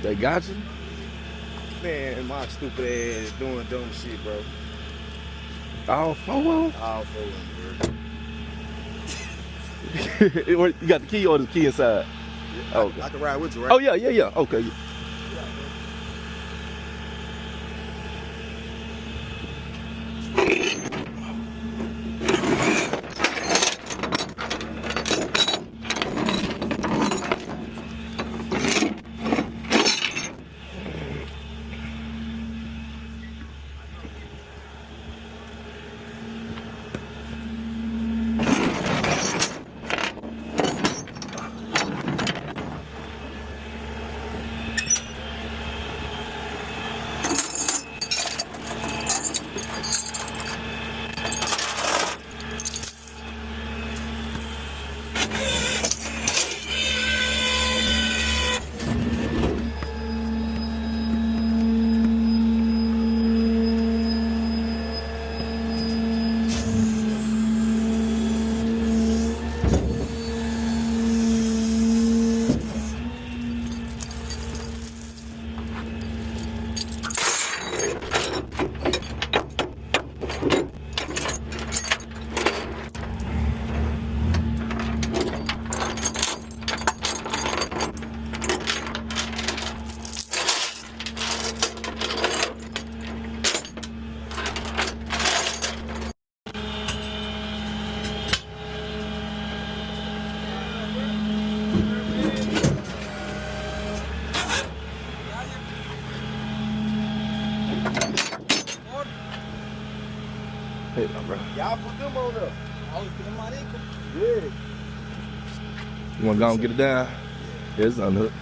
They got you? Man, my stupid ass doing dumb shit, bro. All four of them? All four of them, You got the key or the key inside? bro. Okay. I can ride with you, right? Oh, yeah. Okay. Hey, bro. Y'all put them on up. Yeah. You want to go and get it down? Yeah, it's unhooked.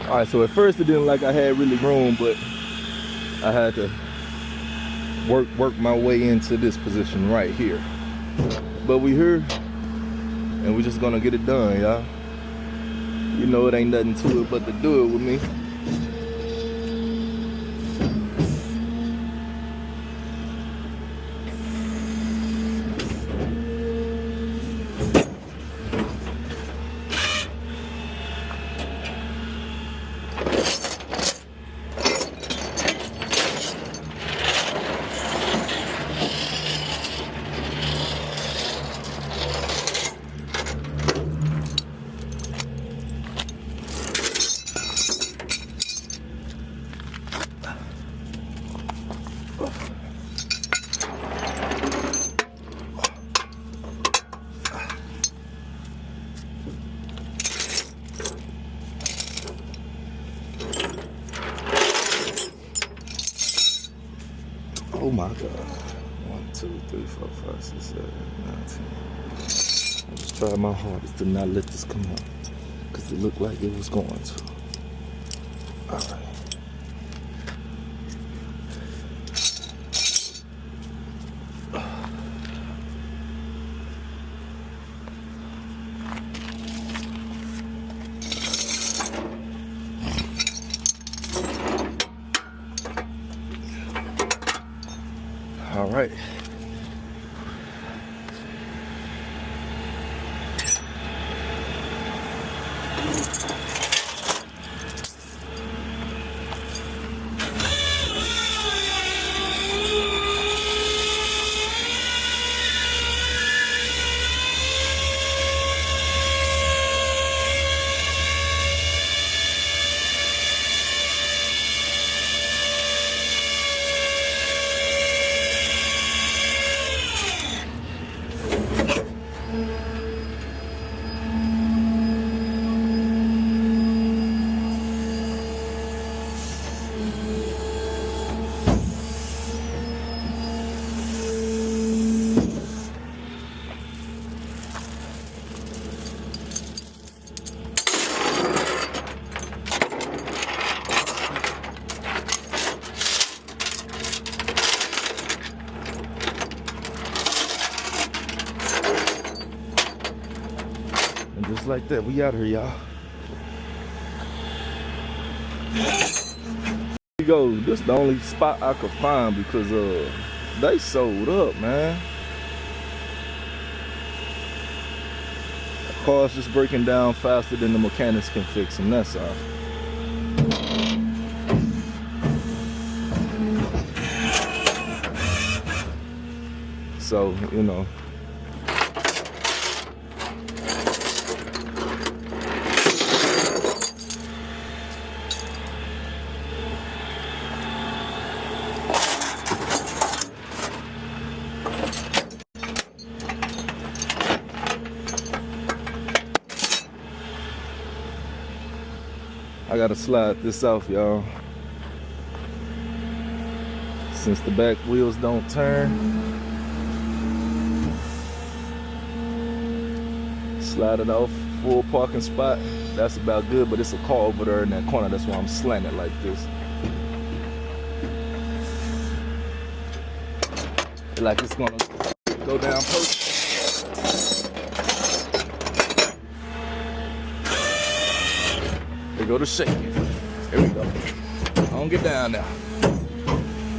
All right, so at first it didn't like I had really room, but I had to work my way into this position right here. But we here, and we're just gonna get it done, y'all. You know it ain't nothing to it but to do it with me. Oh my God. 1, 2, 3, 4, 5, 6, 7, 8, 9, 10. I just tried my hardest to not let this come out, because it looked like it was going to. All right. All right. just like that. We out here, y'all. Here we go. This is the only spot I could find because they sold up, man. The car's just breaking down faster than the mechanics can fix them. That's all. So, you know. I gotta slide this off, y'all. Since the back wheels don't turn. Slide it off, full parking spot. That's about good, but it's a car over there in that corner. That's why I'm slanted like this. Like it's gonna go down perfect. There go the shake. Here we go. Don't get down now.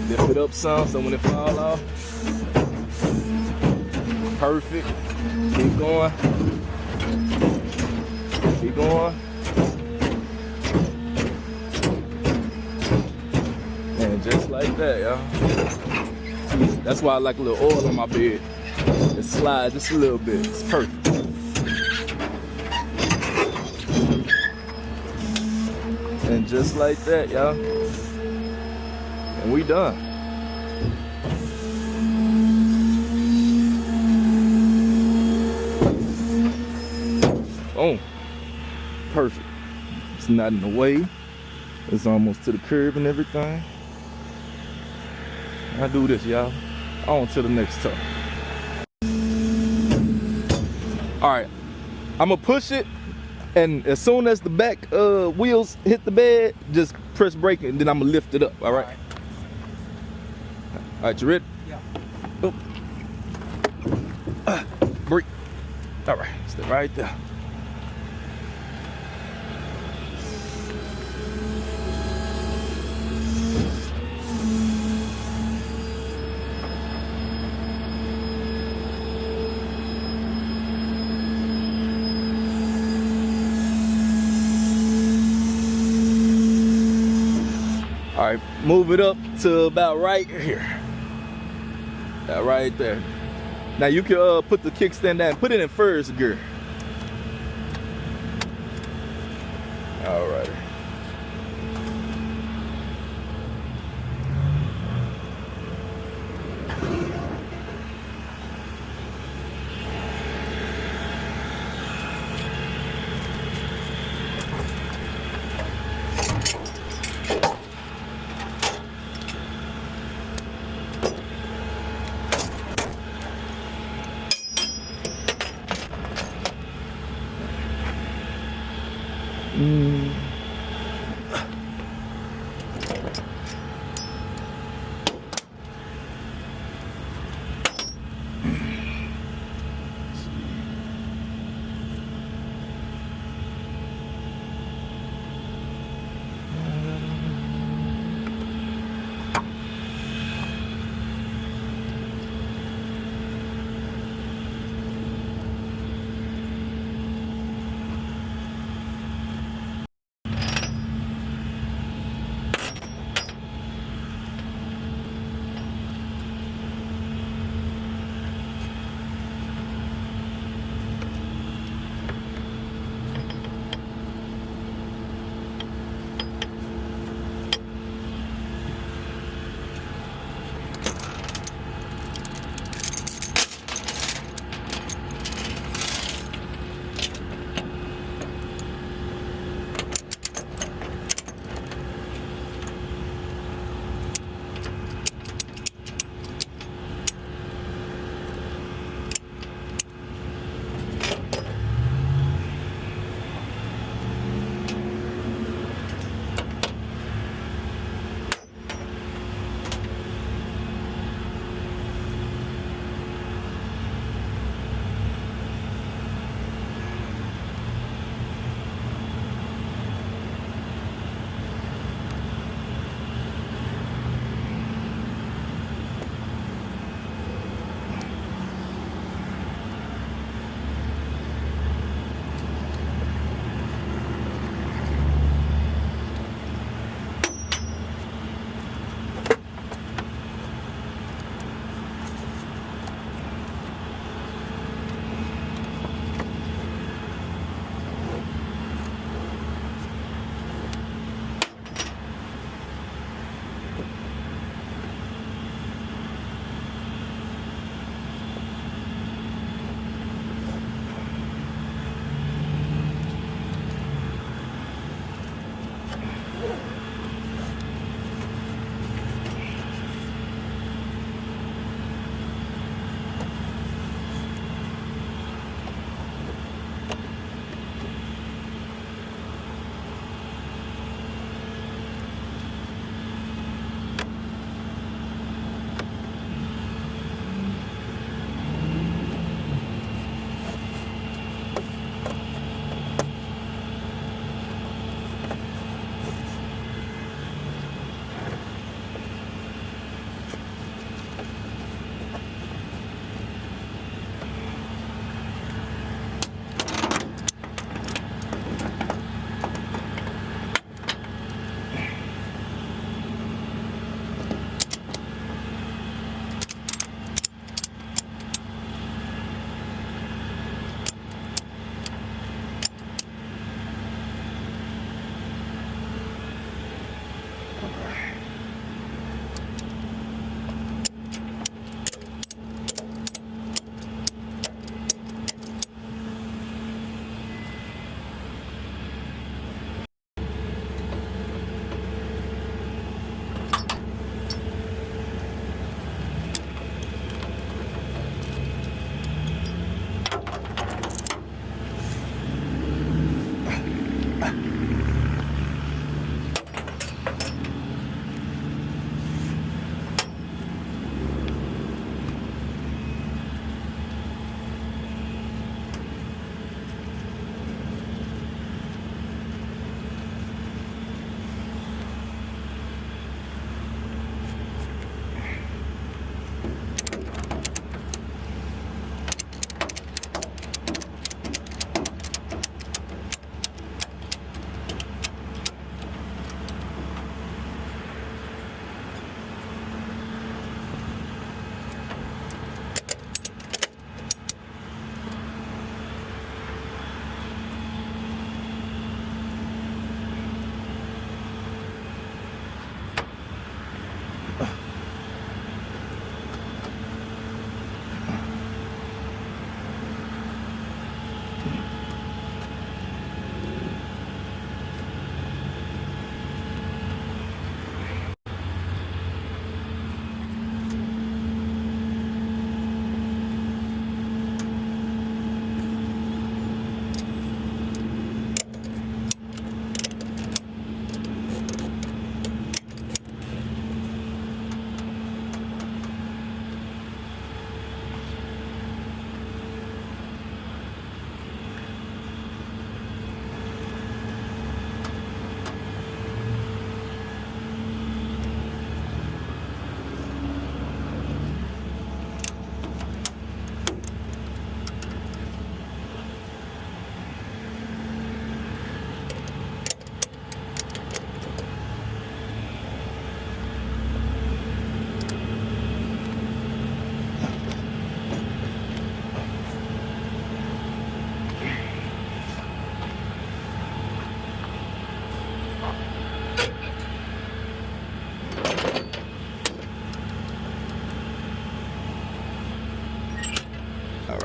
Lift it up some so when it fall off. Perfect. Keep going. Keep going. And just like that, y'all. That's why I like a little oil on my bed. It slides just a little bit. It's perfect. And just like that, y'all. And we done. Boom. Perfect. It's not in the way. It's almost to the curb and everything. I do this, y'all. On to the next time. All right. I'm gonna push it. And as soon as the back wheels hit the bed, just press brake and then I'm gonna lift it up, all right? All right, you ready? Yeah. Oh. Brake. All right, stay right there. All right, move it up to about right here. Right there. Now you can put the kickstand down. Put it in first gear. All right.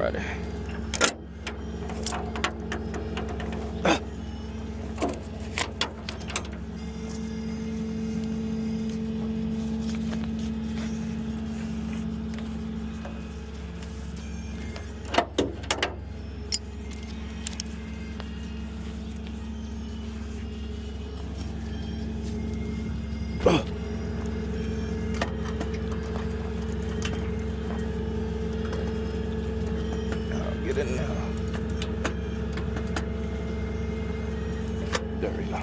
Alrighty. Get in there. There we go.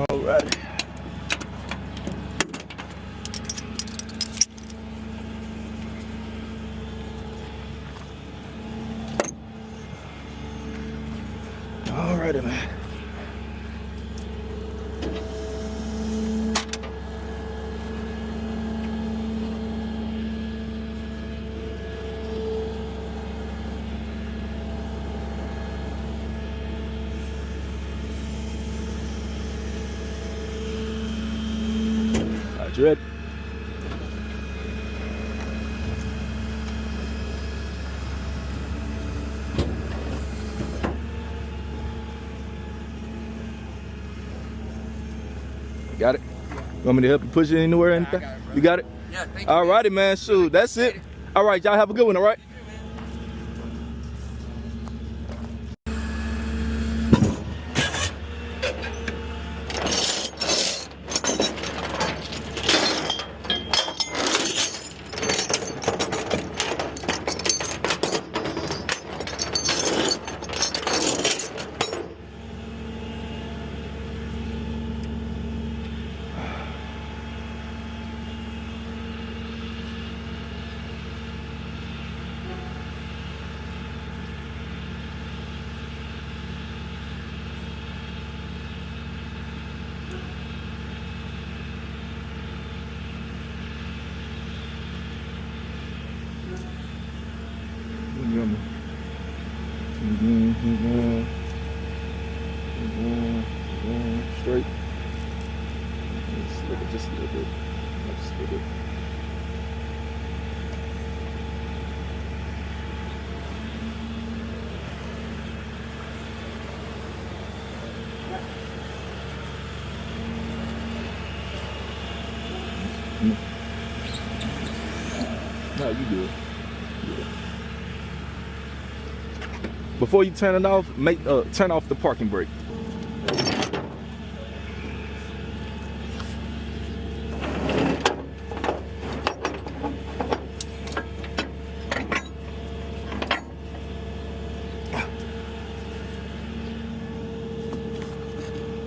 Alrighty. Alrighty, man. You ready? Got it? You want me to help you push it anywhere or anything? You got it? Yeah, thank you. Alrighty, man. Shoot, that's it. Alright, y'all have a good one, alright? Straight. Just a little bit. Just a little bit. No, you do it. Before you turn it off, turn off the parking brake.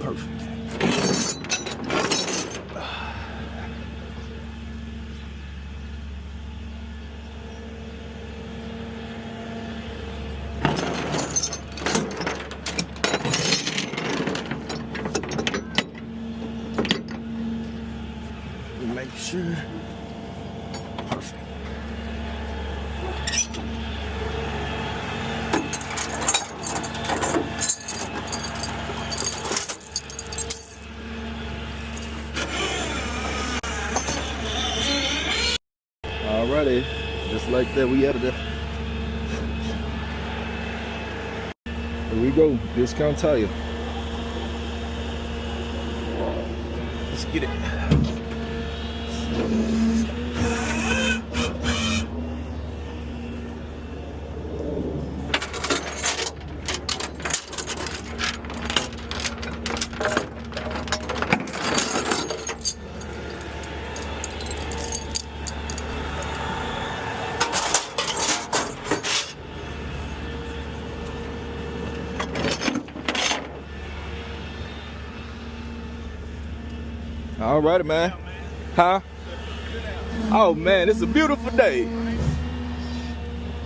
Perfect. Make sure. Perfect. Alrighty, just like that, we out of there. Here we go, Discount Tire. Let's get it. All righty, man. Huh? Oh man, it's a beautiful day.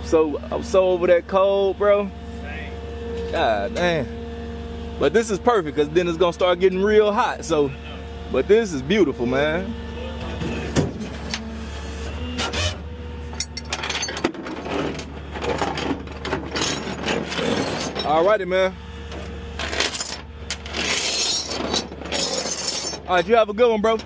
So I'm so over that cold, bro. God damn. But this is perfect because then it's gonna start getting real hot. So, but this is beautiful, man. All righty, man. All right, you have a good one, bro.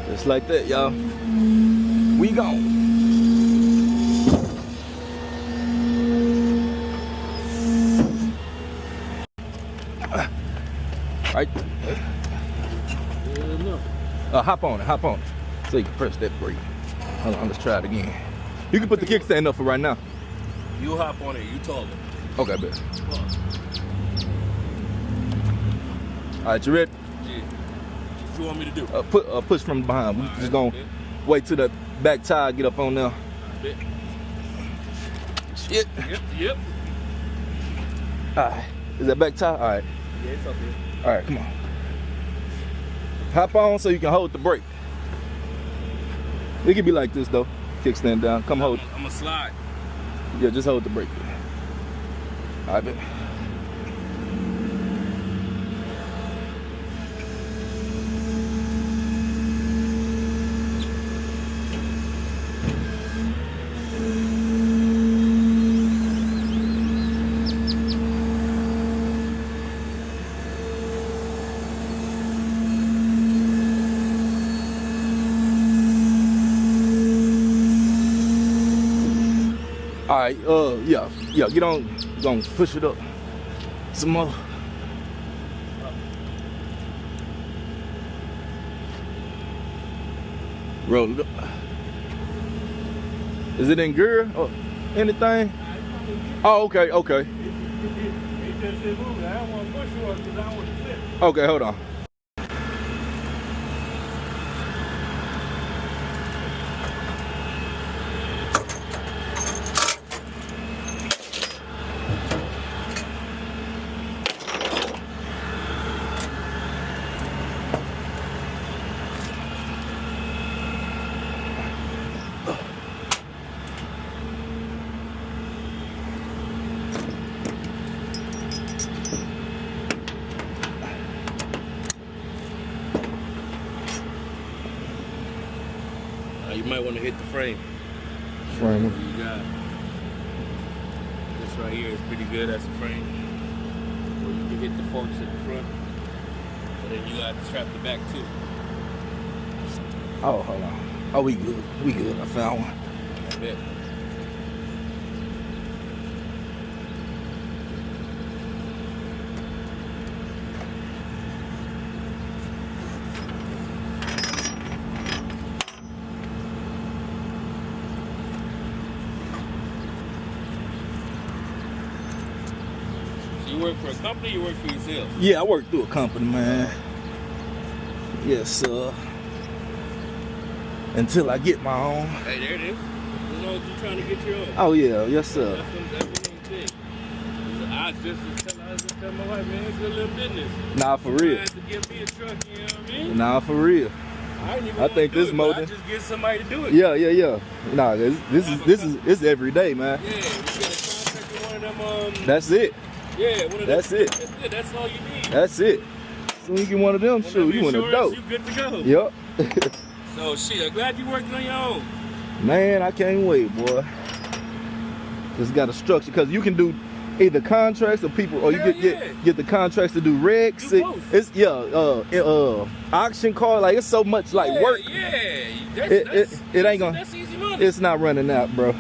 Just like that, y'all. We gone. Right. Hop on it. So you can press that brake. Hold on, let's try it again. You can put the kickstand up for right now. You hop on it. You told him. Okay, bet. All right, you ready? Yeah. What you want me to do? Push from behind. We just gonna wait till the back tire get up on there. Bet. Shit. Yep. All right. Is that back tire? All right. Yeah, it's up here. All right, come on. Hop on so you can hold the brake. It can be like this though. Kickstand down. Come hold. I'm gonna slide. Yeah, just hold the brake. All right, bet. All right, yeah, get on, gonna push it up some more. Roll it up. Is it in gear or anything? Oh, okay. It just didn't move. I don't want to push you up because I don't want to slip. Okay, hold on. You might want to hit the frame. Frame. You got this right here is pretty good. That's a frame. Or you can hit the forks at the front, but then you got to strap the back too. Oh, hold on. Oh, we good. I found one. I bet. You work for a company, you work for yourself? Yeah, I work through a company, man. Yes, sir. Until I get my own. Hey, there it is. As long as you're trying to get your own. Oh yeah, yes sir. That's the main thing. I just tell my wife, man, it's a little business. Nah, for real. You have to give me a truck, you know what I mean? Nah, for real. I think this motor. I just get somebody to do it. Yeah. Nah, this is every day, man. Yeah, you get a contract with one of them. That's it. Yeah, one of them. That's it. That's it. That's all you need. That's it. So you get one of them, shoot, you want to dope. You good to go. Yep. So shit, I'm glad you working on your own. Man, I can't wait, boy. Just got a structure, because you can do either contracts or people, or you get the contracts to do regs. Do both. It's auction car, like it's so much like work. Yeah, It ain't gonna. That's easy money. It's not running out, bro.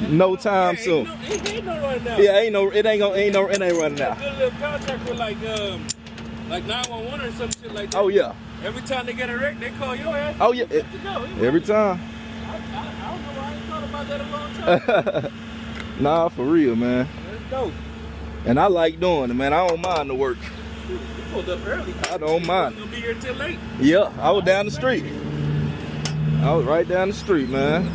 No time soon. Ain't no running out. Yeah, it ain't running out. Good little contract with like 911 or some shit like that. Oh yeah. Every time they get a wreck, they call your ass. Oh yeah. Good to go. Every time. I don't know why I ain't thought about that a long time. Nah, for real, man. Let's go. And I like doing it, man. I don't mind the work. You pulled up early. I don't mind. You're gonna be here till late. Yeah, I was down the street. I was right down the street, man.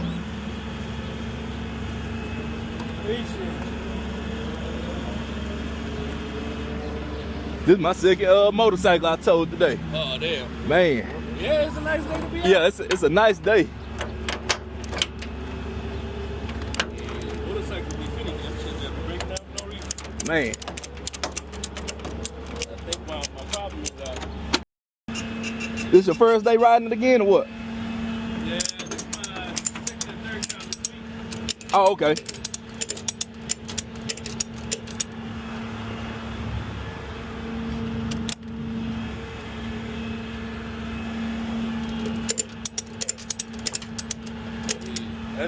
This is my second motorcycle I towed today. Oh damn. Man. Yeah, it's a nice day to be out. Yeah, it's a nice day. Motorcycle be fitting. Them shit just breaking down for no reason. Man. I think my problem is This your first day riding it again or what? yeah, this is my second and third time this week. Oh, okay.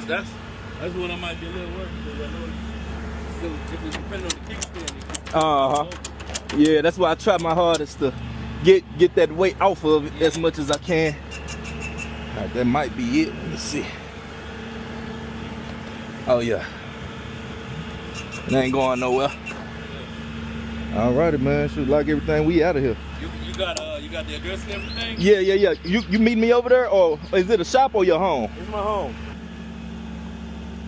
That's when I might be a little worried because I know it's still if it's depending on the kickstand. Uh-huh. Yeah, that's why I try my hardest to get that weight off of it as much as I can. All right, that might be it. Let me see. Oh yeah. It ain't going nowhere. Alrighty, man. Shoot, like everything, we out of here. You got the address and everything? Yeah. You meet me over there, or is it a shop or your home? It's my home.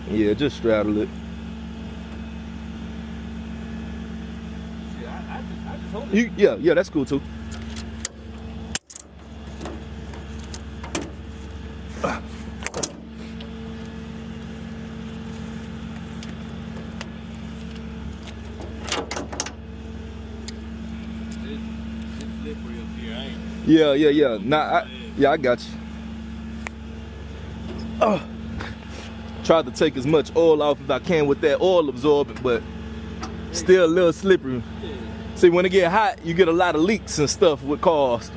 Yeah, just straddle it. Yeah, I just hold it. Yeah, that's cool too. It's slippery up here. I ain't. Yeah. Nah, I got you. Try to take as much oil off as I can with that oil absorbent, but still a little slippery. Yeah. See, when it get hot, you get a lot of leaks and stuff with cars.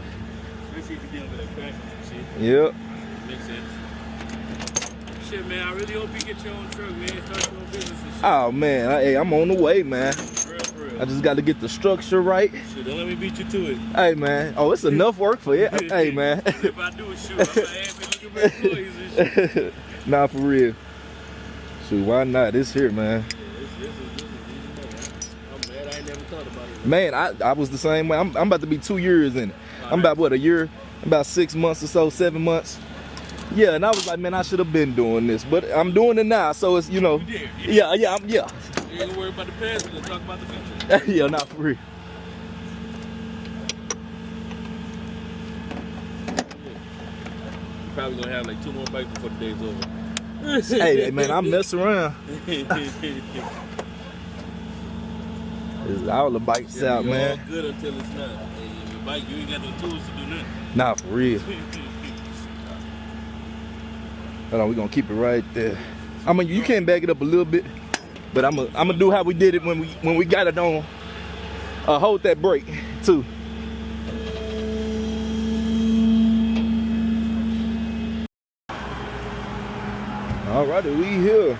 Especially if you're dealing with that crashes and shit. Yep. Makes sense. Shit, man, I really hope you get your own truck, man. Start your own business and shit. Oh man, hey, I'm on the way, man. For real. I just got to get the structure right. Shit, don't let me beat you to it. Hey man, oh, it's enough work for you. Hey man. If I do it, shoot, I'm gonna have to looking for employees and shit. Nah, for real. Shoot, why not? It's here, man. This is easy money. I'm mad I ain't never thought about it. Man, I was the same way. I'm about to be 2 years in it. I'm about what, a year? About 6 months or so, 7 months. Yeah, and I was like, man, I should have been doing this, but I'm doing it now, so it's, you know. You did. Yeah. You ain't gonna worry about the past, we're gonna talk about the future. Yeah, not for real. You're probably gonna have like 2 more bikes before the day's over. Hey, man, I mess around. It's all the bikes out, you're man. all good until it's not. Hey, your bike, you ain't got no tools to do nothing. Nah, for real. Hold on, we're gonna keep it right there. I mean, you can back it up a little bit, but I'm gonna do how we did it when we got it on. Hold that brake too. Alrighty, we here.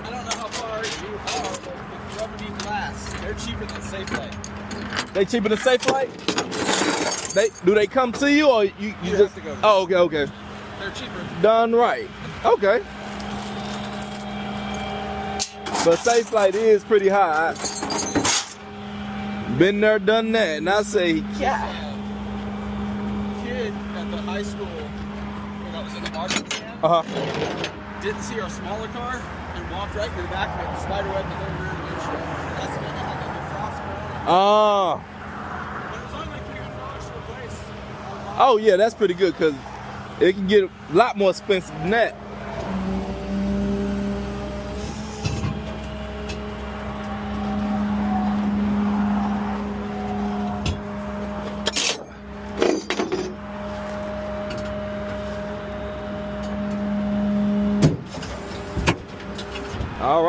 I don't know how far you are, but rubber knee glass, they're cheaper than Safelite. They cheaper than Safelite? Do they come to you or you just have to go. Oh, okay. They're cheaper. Done right. Okay. But Safelite is pretty high. Been there, done that, and I say, yeah. Kid at the high school, when I was in the marching camp, didn't see our smaller car and walked right to the back of it, spider web the whole rear windshield. That's when I had like a frost on it. But it was only like $300 to replace. Oh yeah, that's pretty good because it can get a lot more expensive than that.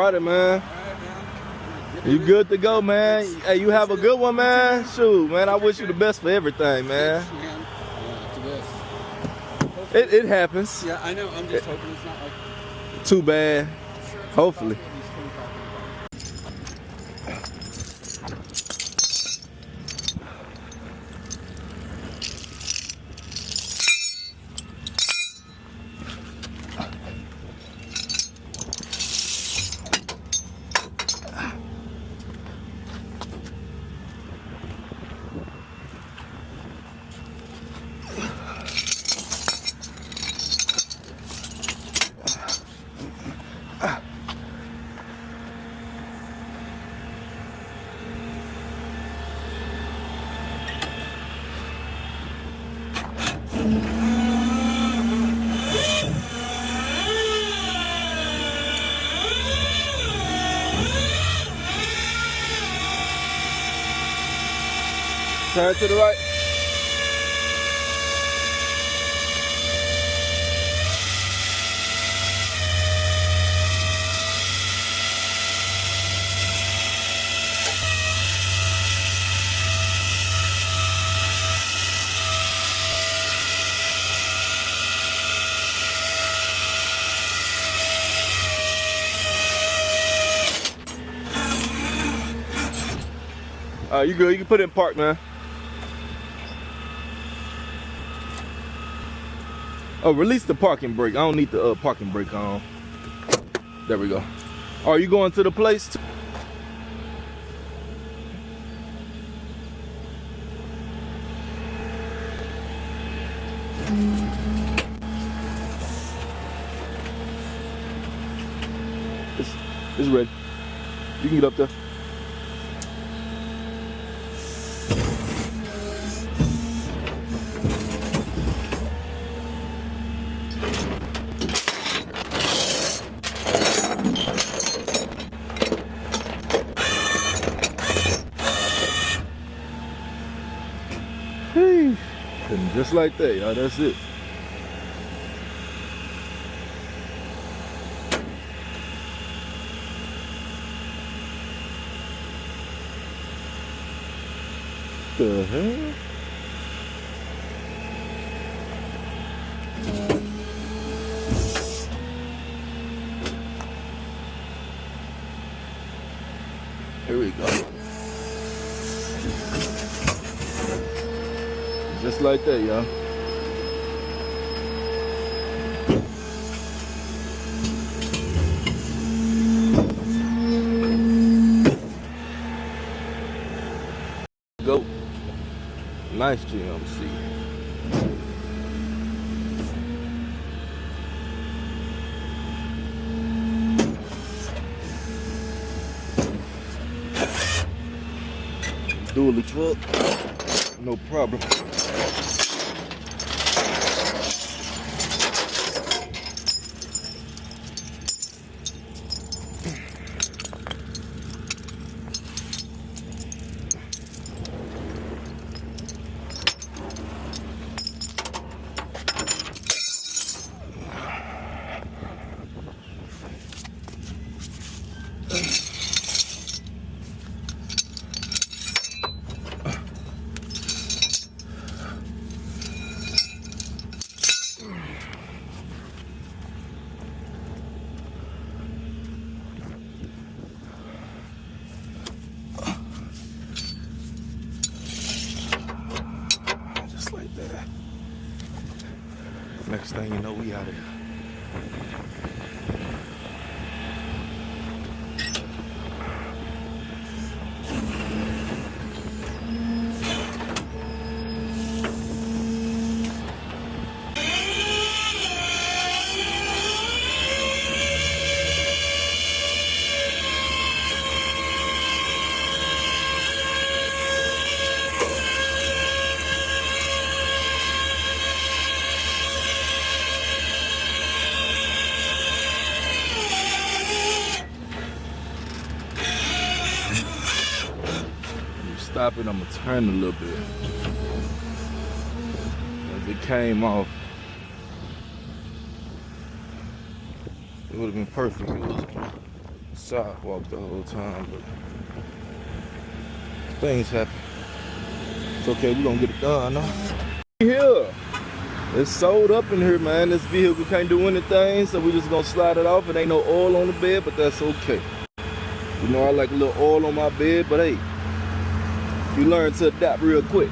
about it, man. You good to go, man. Hey, you have a good one, man. Shoot, man, I wish you the best for everything, man. It happens. Yeah, I know. I'm just hoping it's not like too bad. Hopefully. Turn to the right. You good? You can put it in park, man. Oh, release the parking brake. I don't need the parking brake on. There we go. Are you going to the place? It's ready. You can get up there. And just like that, y'all, that's it. The hell? Here we go. Just like that, y'all. Go. Nice GMC. Dually truck. No problem. Next thing you know, we out of here. Stop it, I'm gonna turn a little bit. As it came off, it would have been perfect if it was sidewalk the whole time, but things happen. It's okay, we're gonna get it done, no? Here, it's sold up in here, man. This vehicle can't do anything, so we just gonna slide it off. It ain't no oil on the bed, but that's okay. You know I like a little oil on my bed, but hey, you learn to adapt real quick.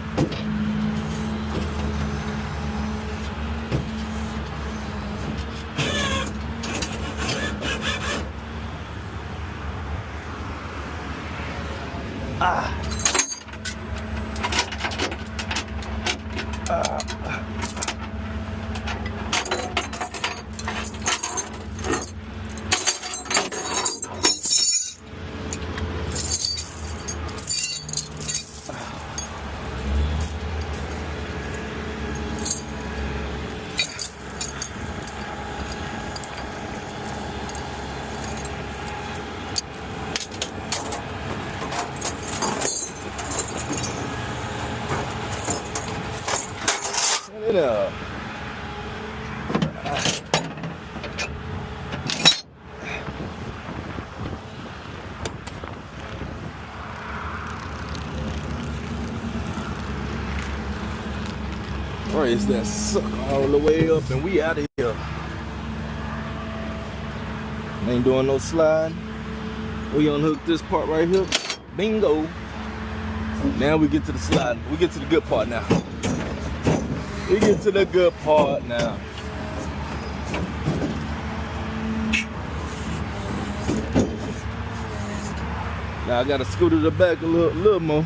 Raise that sucker all the way up and we out of here. Ain't doing no sliding. We unhook this part right here. Bingo. Now we get to the slide. We get to the good part now. We get to the good part now. Now I gotta scoot it back a little more.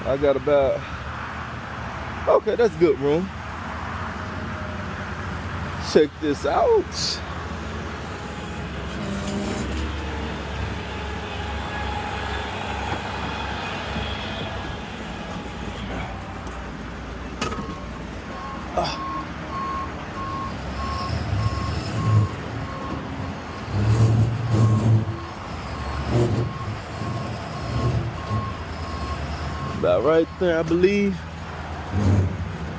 I got about, okay, that's good room. Check this out. About right there, I believe.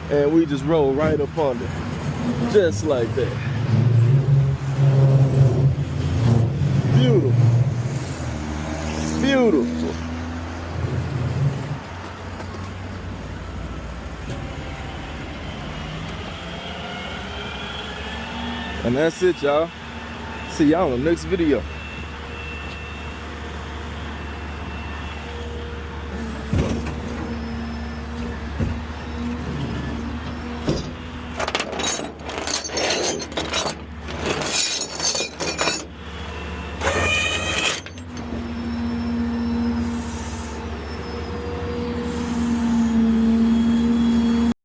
And we just roll right up under, just like that. Beautiful. Beautiful. And that's it, y'all. See y'all in the next video.